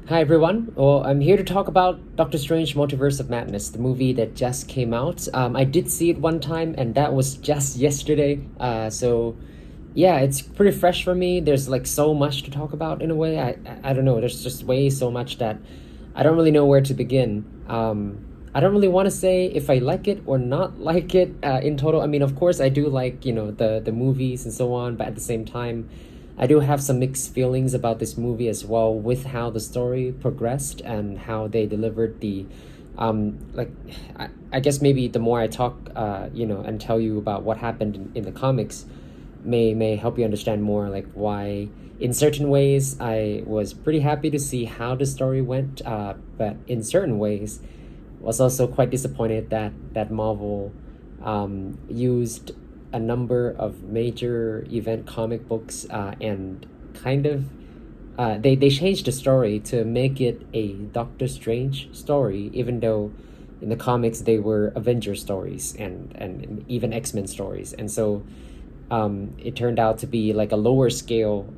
Hi everyone. Well, I'm here to talk about Doctor Strange Multiverse of Madness, the movie that just came out. I did see it one time, and that was just yesterday. So yeah, it's pretty fresh for me. There's like so much to talk about in a way. I don't know. There's just way so much that I don't really know where to begin. I don't really want to say if I like it or not like it in total. I mean, of course, I do like the movies and so on, but at the same time, I do have some mixed feelings about this movie as well, with how the story progressed and how they delivered the like I guess maybe the more I talk and tell you about what happened in the comics may help you understand more, like why in certain ways I was pretty happy to see how the story went, but in certain ways was also quite disappointed that Marvel used a number of major event comic books and kind of they changed the story to make it a Doctor Strange story, even though in the comics they were Avenger stories and even X-Men stories. And so it turned out to be like a lower scale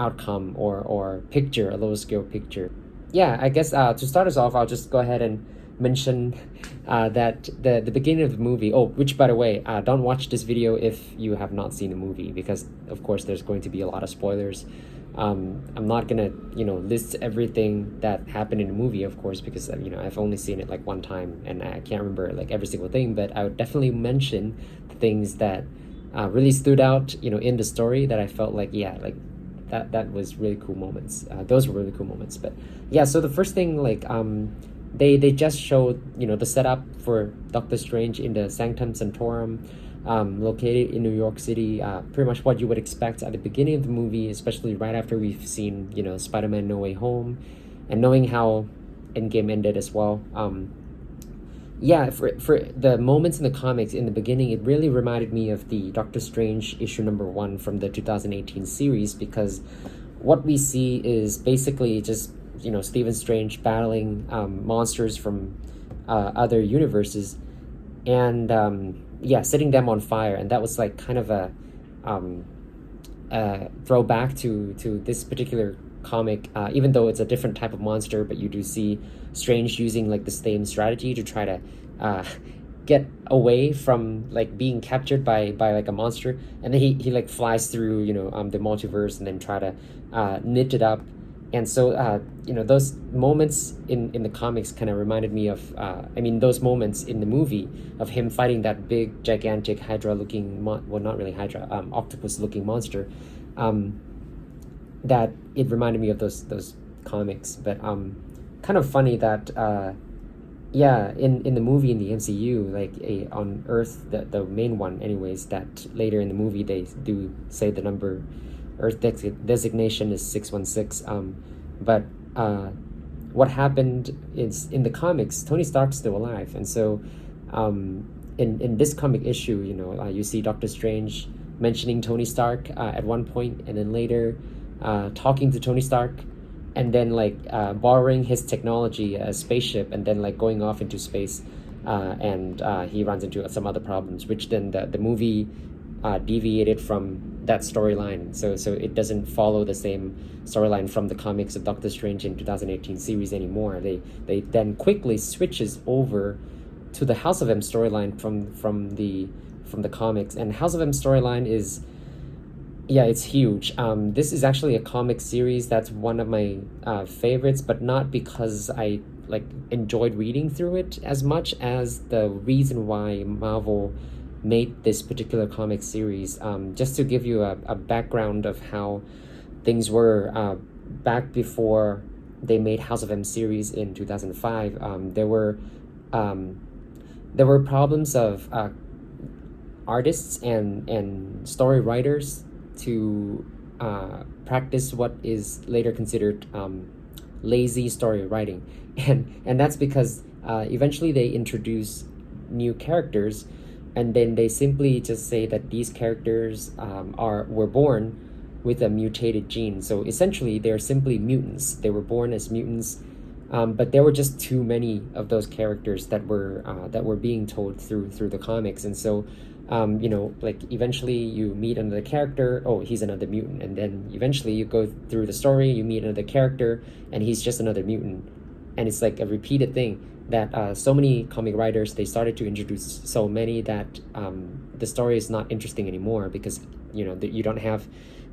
outcome or picture, a lower scale picture. Yeah, I guess to start us off, I'll just go ahead and mention that the beginning of the movie. Oh, which by the way, don't watch this video if you have not seen the movie, because of course there's going to be a lot of spoilers. I'm not gonna list everything that happened in the movie, of course, because I've only seen it like one time and I can't remember like every single thing. But I would definitely mention the things that really stood out, in the story, that I felt like, yeah, like that was really cool moments. Those were really cool moments. But yeah, so the first thing, like they just showed the setup for Doctor Strange in the Sanctum Sanctorum, located in New York City. Pretty much what you would expect at the beginning of the movie, especially right after we've seen Spider-Man No Way Home, and knowing how Endgame ended as well. Yeah, for the moments in the comics in the beginning, it really reminded me of the Doctor Strange issue number 1 from the 2018 series, because what we see is basically just Stephen Strange battling monsters from other universes, and yeah, setting them on fire. And that was like kind of a throwback to this particular comic, even though it's a different type of monster. But you do see Strange using like the same strategy to try to get away from like being captured by like a monster, and then he like flies through the multiverse and then try to knit it up. And so those moments in the comics kind of reminded me of those moments in the movie of him fighting that big gigantic hydra looking well, not really hydra, octopus looking monster. That it reminded me of those comics. But kind of funny that yeah, in the movie, in the MCU, like on Earth, the main one anyways, that later in the movie they do say the number Earth designation is 616. But what happened is, in the comics, Tony Stark's still alive. And so in this comic issue, you see Doctor Strange mentioning Tony Stark at one point, and then later talking to Tony Stark, and then like borrowing his technology, a spaceship, and then like going off into space, and he runs into some other problems, which then the movie deviated from that storyline. So it doesn't follow the same storyline from the comics of Doctor Strange in 2018 series anymore. They then quickly switches over to the House of M storyline from the comics. And House of M storyline is, yeah, it's huge. This is actually a comic series that's one of my favorites, but not because I like enjoyed reading through it as much as the reason why Marvel made this particular comic series. Just to give you a background of how things were back before they made House of M series in 2005. There were problems of artists and story writers to practice what is later considered lazy story writing, and that's because eventually they introduce new characters, and then they simply just say that these characters were born with a mutated gene. So essentially, they're simply mutants. They were born as mutants, but there were just too many of those characters that were being told through the comics, and so You know, like eventually you meet another character, oh, he's another mutant, and then eventually you go through the story, you meet another character, and he's just another mutant, and it's like a repeated thing that so many comic writers, they started to introduce so many that the story is not interesting anymore, because you know you don't have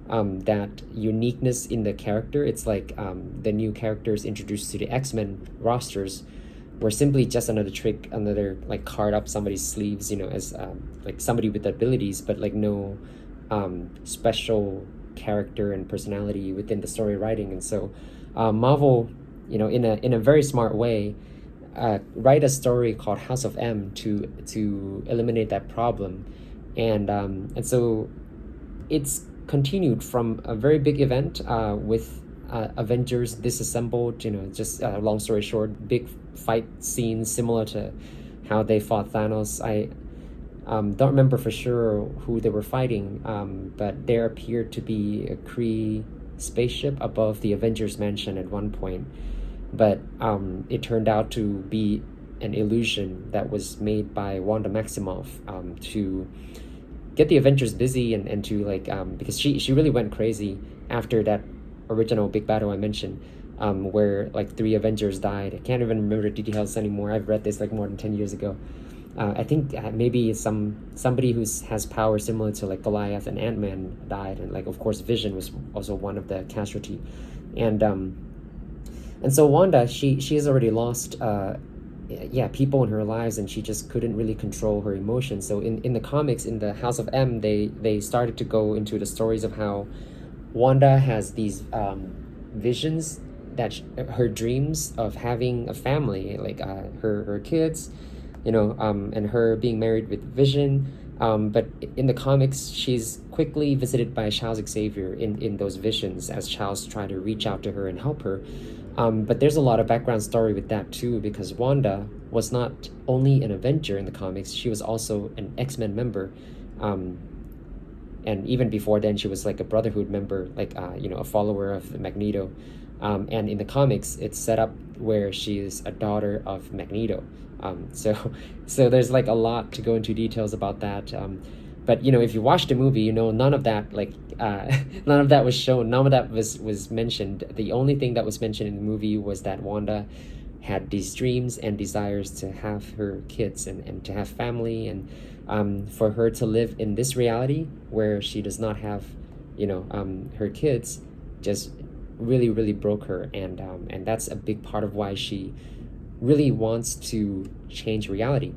that uniqueness in the character. It's like the new characters introduced to the X-Men rosters were simply just another trick, another like card up somebody's sleeves, you know, as like somebody with abilities, but like no special character and personality within the story writing. And so Marvel, you know, in a very smart way, write a story called House of M to eliminate that problem, and so it's continued from a very big event with Avengers Disassembled. You know, just long story short, big fight scenes similar to how they fought Thanos. I don't remember for sure who they were fighting, but there appeared to be a Kree spaceship above the Avengers mansion at one point. But it turned out to be an illusion that was made by Wanda Maximoff to get the Avengers busy, and to like because she really went crazy after that original big battle I mentioned, where like 3 Avengers died. I can't even remember the details anymore. I've read this like more than 10 years ago. I think maybe somebody who has power similar to like Goliath and Ant-Man died, and like of course Vision was also one of the casualty, and so Wanda, she has already lost people in her lives, and she just couldn't really control her emotions. So in the comics, in the House of M, they started to go into the stories of how Wanda has these visions, that her dreams of having a family, like her kids, you know, and her being married with Vision. But in the comics, she's quickly visited by Charles Xavier in those visions, as Charles tried to reach out to her and help her. But there's a lot of background story with that too, because Wanda was not only an Avenger in the comics, she was also an X-Men member. And even before then, she was like a Brotherhood member, like you know, a follower of Magneto. And in the comics, it's set up where she is a daughter of Magneto. So there's like a lot to go into details about that. But you know, if you watch the movie, you know, none of that none of that was shown. None of that was mentioned. The only thing that was mentioned in the movie was that Wanda had these dreams and desires to have her kids and to have family, and for her to live in this reality where she does not have, you know, her kids, just really, really broke her. And that's a big part of why she really wants to change reality.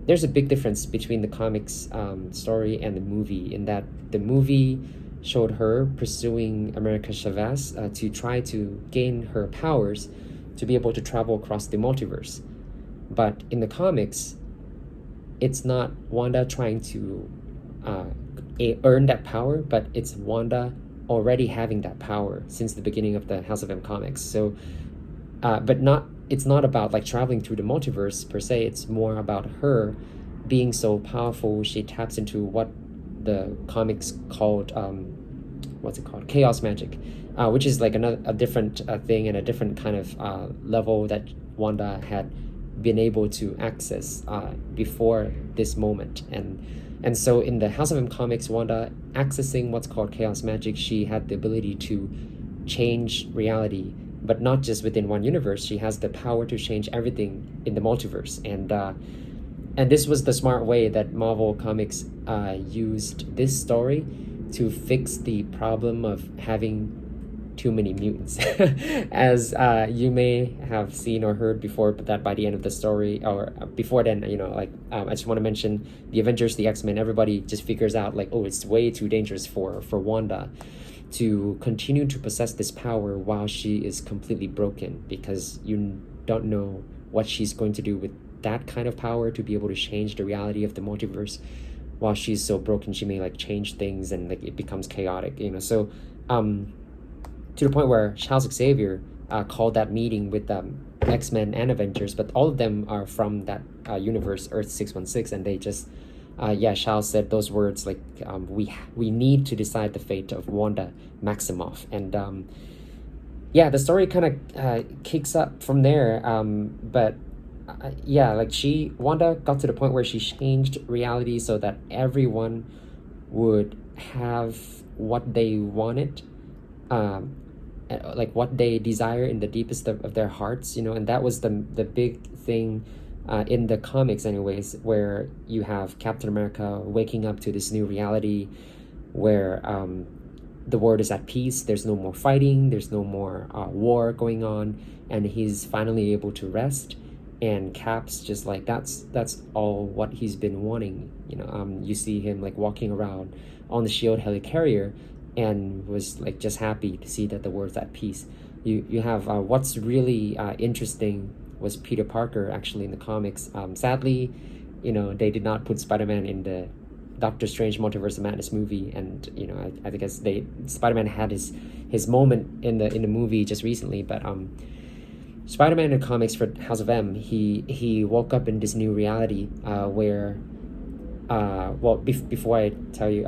There's a big difference between the comics story and the movie, in that the movie showed her pursuing America Chavez to try to gain her powers to be able to travel across the multiverse. But in the comics, it's not Wanda trying to earn that power, but it's Wanda already having that power since the beginning of the House of M comics. So, it's not about like traveling through the multiverse per se. It's more about her being so powerful. She taps into what the comics called chaos magic, which is like a different thing, and a different kind of level that Wanda had been able to access before this moment. And so in the House of M comics, Wanda accessing what's called chaos magic, she had the ability to change reality, but not just within one universe. She has the power to change everything in the multiverse. And this was the smart way that Marvel Comics used this story to fix the problem of having too many mutants. As you may have seen or heard before, but that by the end of the story, or before then, you know, like I just want to mention the Avengers, the X-Men, everybody just figures out like, oh, it's way too dangerous for Wanda to continue to possess this power while she is completely broken, because you don't know what she's going to do with that kind of power to be able to change the reality of the multiverse. While she's so broken, she may like change things, and like it becomes chaotic, you know. So to the point where Charles Xavier called that meeting with X-Men and Avengers, but all of them are from that universe, Earth 616, and they just Charles said those words like, we need to decide the fate of Wanda Maximoff. And the story kind of kicks up from there, but yeah, like Wanda got to the point where she changed reality so that everyone would have what they wanted, um, like what they desire in the deepest of their hearts, and that was the big thing in the comics, anyways, where you have Captain America waking up to this new reality where the world is at peace. There's no more fighting. There's no more war going on, and he's finally able to rest. And Cap's just like that's all what he's been wanting. You see him like walking around on the Shield helicarrier, and was like just happy to see that the world's at peace. You have what's really interesting was Peter Parker actually in the comics. Sadly, they did not put Spider-Man in the Doctor Strange Multiverse of Madness movie, and I guess Spider-Man had his moment in the movie just recently, but Spider-Man in the comics for House of M, he woke up in this new reality where before I tell you,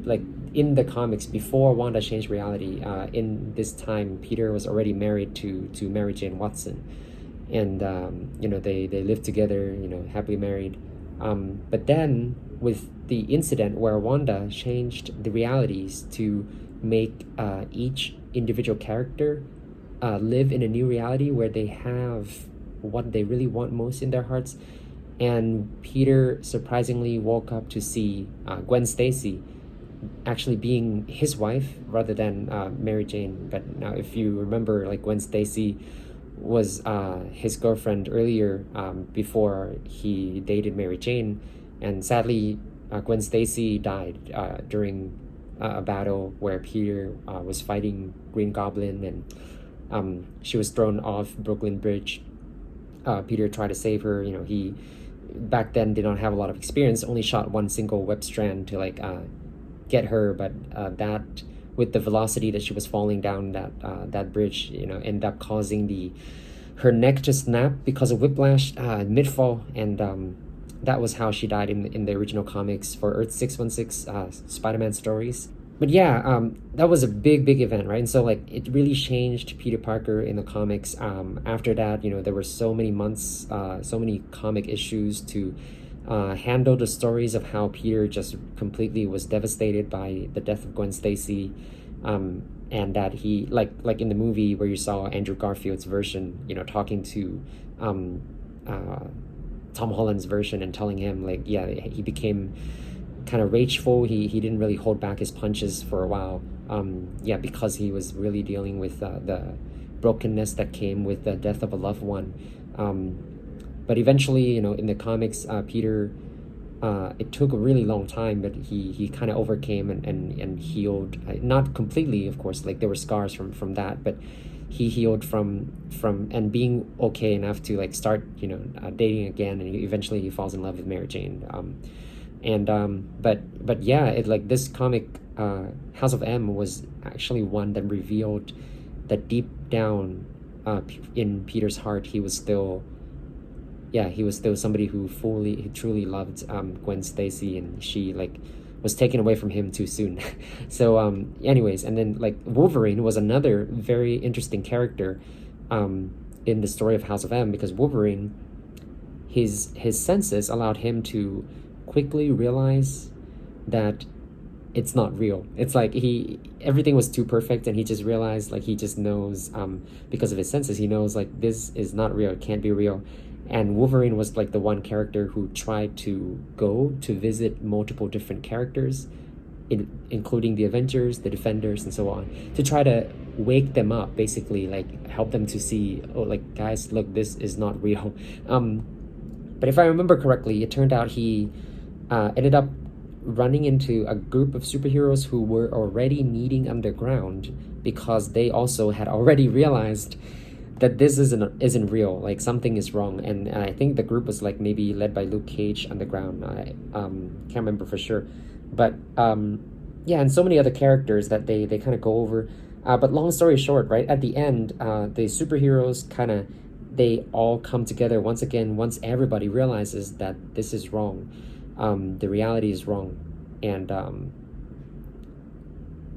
like in the comics before Wanda changed reality, in this time Peter was already married to Mary Jane Watson, and they lived together, happily married. But then with the incident where Wanda changed the realities to make each individual character live in a new reality where they have what they really want most in their hearts, and Peter surprisingly woke up to see Gwen Stacy actually being his wife rather than Mary Jane. But now, if you remember, like Gwen Stacy was his girlfriend earlier, before he dated Mary Jane, and sadly, Gwen Stacy died during a battle where Peter was fighting Green Goblin, and she was thrown off Brooklyn Bridge. Peter tried to save her. He back then did not have a lot of experience, only shot one single web strand to get her, but that with the velocity that she was falling down that bridge, ended up causing her neck to snap because of whiplash mid fall, and that was how she died in the original comics for Earth 616 Spider-Man stories. But yeah, that was a big event, right? And so it really changed Peter Parker in the comics. After that, there were so many months, so many comic issues to handle the stories of how Peter just completely was devastated by the death of Gwen Stacy, and that he like in the movie where you saw Andrew Garfield's version, talking to Tom Holland's version and telling him he became kind of rageful. He didn't really hold back his punches for a while, because he was really dealing with the brokenness that came with the death of a loved one. But eventually, in the comics, Peter, it took a really long time, but he kind of overcame and healed. Not completely, of course, there were scars from that, but he healed from and being okay enough to start, dating again, and eventually he falls in love with Mary Jane. But yeah, this comic, House of M, was actually one that revealed that deep down, in Peter's heart, he was still somebody who truly loved Gwen Stacy, and she was taken away from him too soon. So anyways, and then Wolverine was another very interesting character in the story of House of M, because Wolverine, his senses allowed him to quickly realize that it's not real. It's everything was too perfect, and he just realized, he just knows, because of his senses, he knows this is not real, it can't be real. And Wolverine was the one character who tried to go to visit multiple different characters, including the Avengers, the Defenders, and so on, to try to wake them up, basically help them to see, guys, look, this is not real. But if I remember correctly, it turned out he ended up running into a group of superheroes who were already meeting underground, because they also had already realized that this isn't real. Something is wrong, and I think the group was maybe led by Luke Cage underground. I can't remember for sure, but and so many other characters that they kind of go over. But long story short, right at the end, the superheroes they all come together once again once everybody realizes that this is wrong, the reality is wrong, and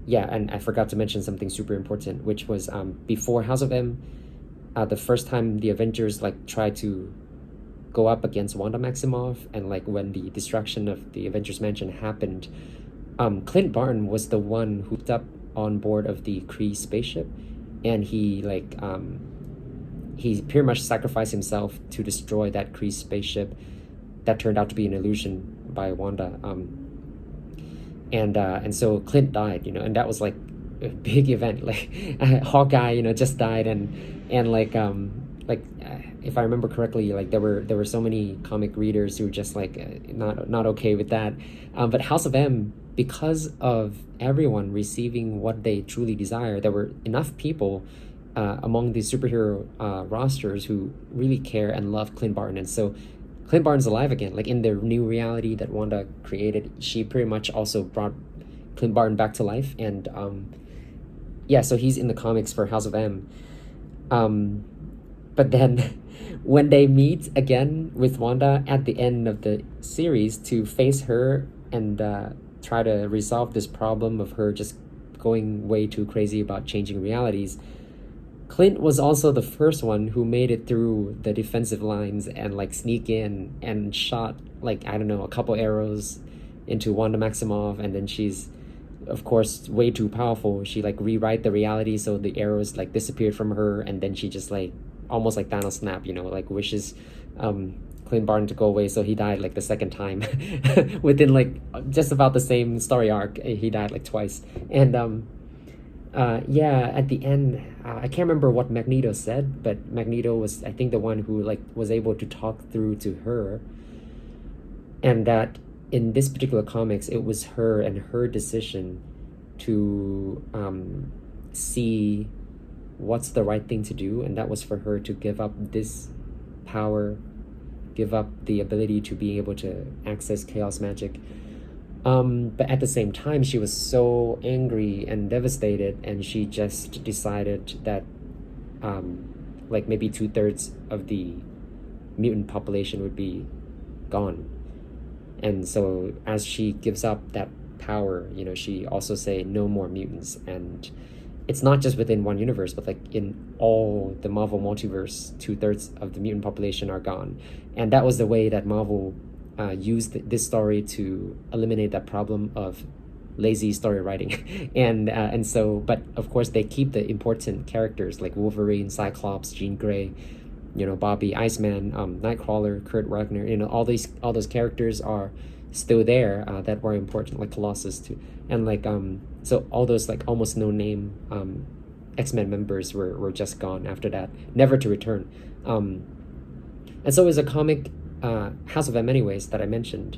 and I forgot to mention something super important, which was before House of M. The first time the Avengers tried to go up against Wanda Maximoff, and like when the destruction of the Avengers Mansion happened, Clint Barton was the one who hooked up on board of the Kree spaceship, and he pretty much sacrificed himself to destroy that Kree spaceship that turned out to be an illusion by Wanda. And so Clint died, and that was like a big event. Like Hawkeye, just died, and if I remember correctly, like there were so many comic readers who were just like not okay with that. But House of M, because of everyone receiving what they truly desire, there were enough people among the superhero rosters who really care and love Clint Barton, and so Clint Barton's alive again. Like in the new reality that Wanda created, she pretty much also brought Clint Barton back to life, and so he's in the comics for House of M. But then when they meet again with Wanda at the end of the series to face her and try to resolve this problem of her just going way too crazy about changing realities, Clint was also the first one who made it through the defensive lines and like sneak in and shot like, I don't know, a couple arrows into Wanda Maximoff, and then she's of course way too powerful. She like rewrite the reality so the arrows like disappeared from her, and then she just like almost like Thanos snap, like wishes Clint Barton to go away, so he died like the second time within like just about the same story arc. He died like twice, and at the end, I can't remember what Magneto said, but Magneto was, I think, the one who like was able to talk through to her, and that in this particular comics, it was her and her decision to see what's the right thing to do, and that was for her to give up this power, give up the ability to be able to access chaos magic. But at the same time, she was so angry and devastated, and she just decided that like maybe 2/3 of the mutant population would be gone. And so as she gives up that power, she also say no more mutants. And it's not just within one universe, but like in all the Marvel multiverse, 2/3 of the mutant population are gone. And that was the way that Marvel used this story to eliminate that problem of lazy story writing. and so, but of course they keep the important characters like Wolverine, Cyclops, Jean Grey, Bobby, Iceman, Nightcrawler, Kurt Wagner, all those characters are still there that were important, like Colossus too, and like so all those like almost no name X-Men members were just gone after that, never to return. And so it was a comic, House of M anyways, that I mentioned.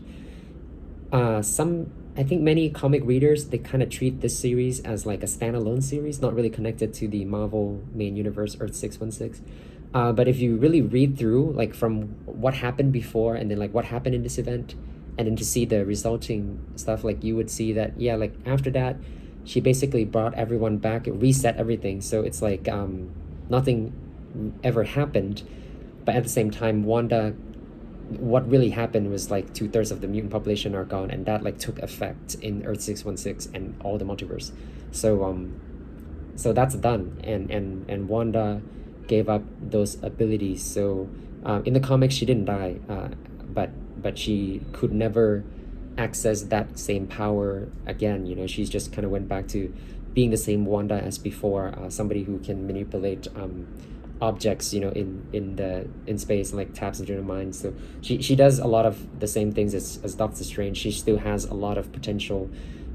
I think many comic readers, they kind of treat this series as like a standalone series, not really connected to the Marvel main universe, Earth 616. But if you really read through, like from what happened before and then like what happened in this event, and then to see the resulting stuff, like you would see that, like after that, she basically brought everyone back, reset everything. So it's like nothing ever happened. But at the same time, Wanda, what really happened was like 2/3 of the mutant population are gone, and that like took effect in Earth 616 and all the multiverse. So that's done, and Wanda gave up those abilities. So in the comics, she didn't die, but she could never access that same power again. She's just kind of went back to being the same Wanda as before, somebody who can manipulate objects, in space, and like taps into their minds. So she does a lot of the same things as Doctor Strange. She still has a lot of potential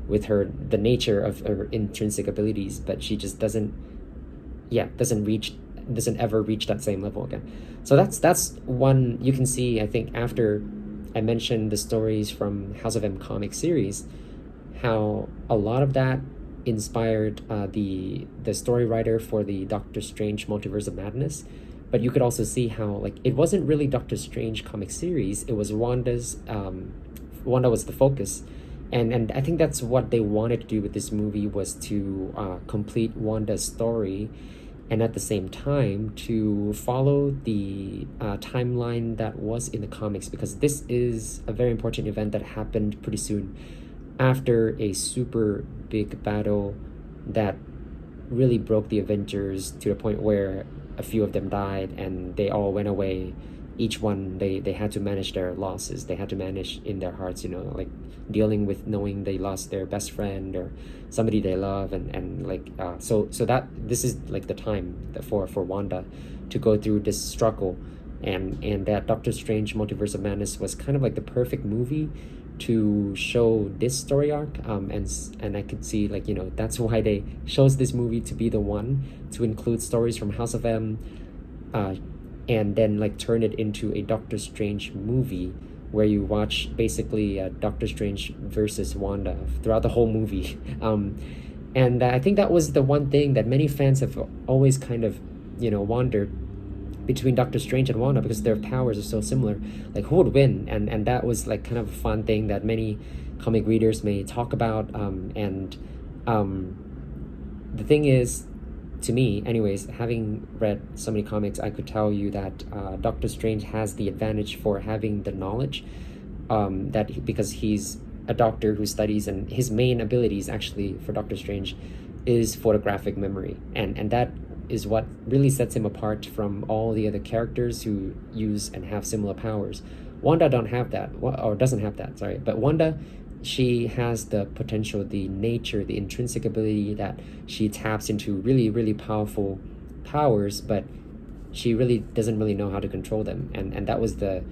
with the nature of her intrinsic abilities, but she just doesn't ever reach that same level again. So that's one you can see. I think after I mentioned the stories from House of M comic series, how a lot of that inspired the story writer for the Doctor Strange Multiverse of Madness. But you could also see how like it wasn't really Doctor Strange comic series, it was Wanda's Wanda was the focus. And I think that's what they wanted to do with this movie, was to complete Wanda's story, and at the same time to follow the timeline that was in the comics, because this is a very important event that happened pretty soon after a super big battle that really broke the Avengers to the point where a few of them died and they all went away each one they had to manage their losses. They had to manage in their hearts, like dealing with knowing they lost their best friend or somebody they love, and like so that this is like the time for Wanda to go through this struggle, and that Doctor Strange Multiverse of Madness was kind of like the perfect movie to show this story arc, and I could see, like, that's why they chose this movie to be the one to include stories from House of M, and then like turn it into a Doctor Strange movie where you watch basically Doctor Strange versus Wanda throughout the whole movie. And I think that was the one thing that many fans have always kind of wondered between Doctor Strange and Wanda, because their powers are so similar. Like, who would win? And that was like kind of a fun thing that many comic readers may talk about. The thing is, to me, anyways, having read so many comics, I could tell you that Doctor Strange has the advantage for having the knowledge, because he's a doctor who studies, and his main abilities actually for Doctor Strange is photographic memory, and that is what really sets him apart from all the other characters who use and have similar powers. Wanda don't have that, or doesn't have that, sorry. But Wanda, she has the potential, the nature, the intrinsic ability that she taps into really, really powerful powers, but she really doesn't really know how to control them. And that was the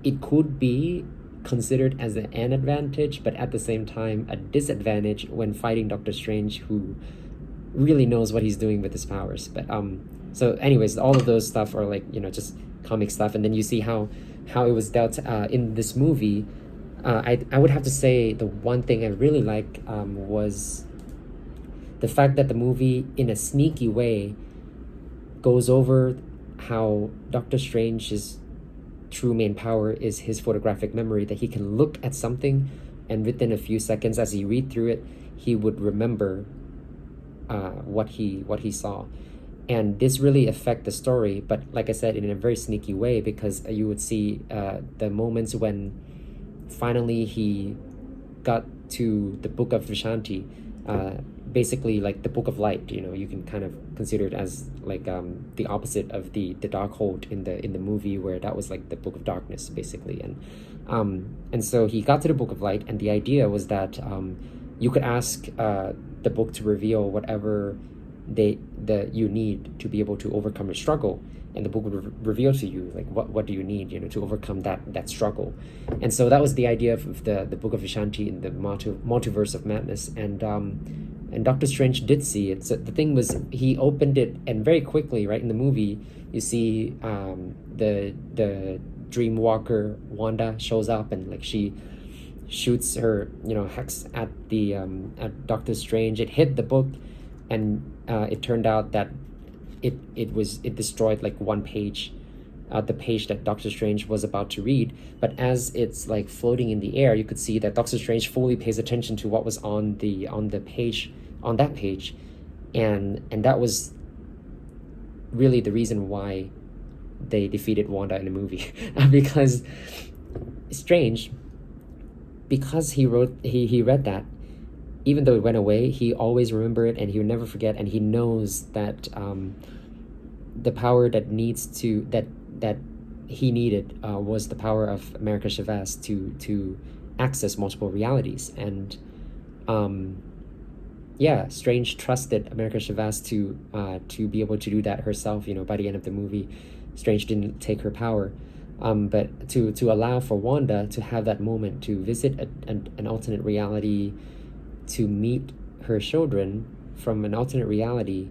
it could be considered as an advantage, but at the same time a disadvantage when fighting Doctor Strange, who really knows what he's doing with his powers. But so anyways, all of those stuff are like just comic stuff, and then you see how it was dealt in this movie. I would have to say the one thing I really like was the fact that the movie, in a sneaky way, goes over how Doctor Strange's true main power is his photographic memory, that he can look at something and within a few seconds, as he read through it, he would remember what he saw. And this really affect the story, but like I said, in a very sneaky way, because you would see the moments when finally he got to the Book of Vishanti, basically like the Book of Light. You can kind of consider it as like the opposite of the Darkhold in the movie, where that was like the Book of Darkness basically. And so he got to the Book of Light, and the idea was that you could ask the book to reveal whatever you need to be able to overcome your struggle, and the book would reveal to you like what do you need to overcome that struggle. And so that was the idea of the Book of Vishanti in the Multiverse of Madness. And Doctor Strange did see it. So the thing was, he opened it, and very quickly, right in the movie, you see the Dreamwalker Wanda shows up, and like she shoots her hex at the at Doctor Strange. It hit the book, and it turned out that it destroyed like one page, the page that Doctor Strange was about to read. But as it's like floating in the air, you could see that Doctor Strange fully pays attention to what was on that page, and that was really the reason why they defeated Wanda in the movie. Because Strange, because he read that, even though it went away, he always remembered it, and he would never forget. And he knows that the power that he needed was the power of America Chavez to access multiple realities. And Strange trusted America Chavez to be able to do that herself. By the end of the movie, Strange didn't take her power. But to allow for Wanda to have that moment to visit an alternate reality, to meet her children from an alternate reality,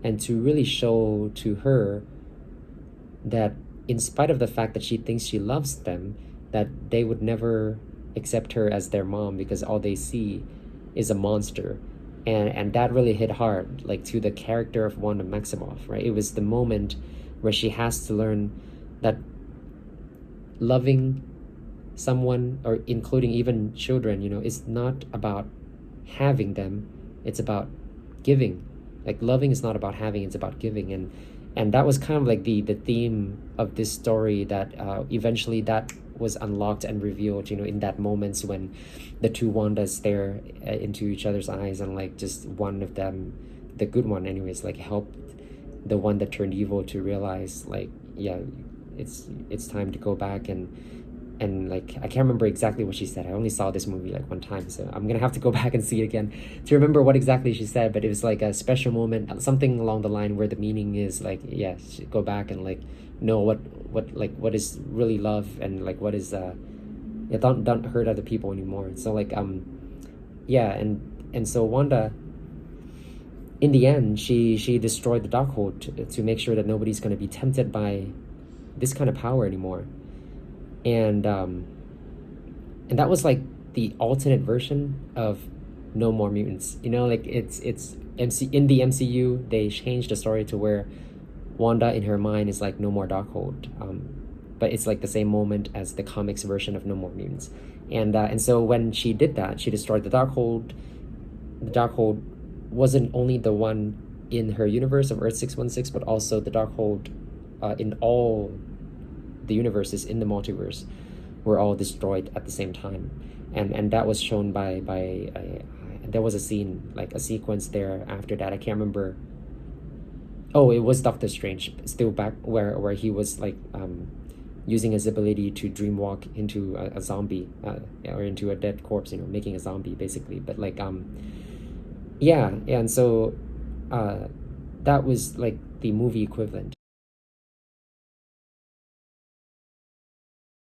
and to really show to her that in spite of the fact that she thinks she loves them, that they would never accept her as their mom, because all they see is a monster. And that really hit hard, like, to the character of Wanda Maximoff, right? It was the moment where she has to learn that loving someone, or including even children, is not about having them, it's about giving. Like, loving is not about having, it's about giving. And that was kind of like the theme of this story, that eventually that was unlocked and revealed, in that moments when the two Wandas stare into each other's eyes, and like just one of them, the good one anyways, like helped the one that turned evil to realize, like, yeah, it's time to go back and like I can't remember exactly what she said. I only saw this movie like one time, so I'm gonna have to go back and see it again to remember what exactly she said. But it was like a special moment, something along the line where the meaning is like, yeah, go back and like know what is really love, and like what is yeah, don't hurt other people anymore. So like yeah, and so Wanda, in the end, she destroyed the Darkhold to make sure that nobody's gonna be tempted by this kind of power anymore. And that was like the alternate version of No More Mutants. You know, like it's MC in the MCU they changed the story to where Wanda in her mind is like no more Darkhold, but it's like the same moment as the comics version of No More Mutants. And so when she did that, she destroyed the Darkhold. The Darkhold wasn't only the one in her universe of Earth 616, but also the Darkhold in all the universes in the multiverse were all destroyed at the same time. And that was shown by there was a scene, like a sequence there after that. I can't remember. Oh, it was Doctor Strange still back where he was like using his ability to dream walk into a zombie, or into a dead corpse, you know, making a zombie basically. But like yeah, and so that was like the movie equivalent.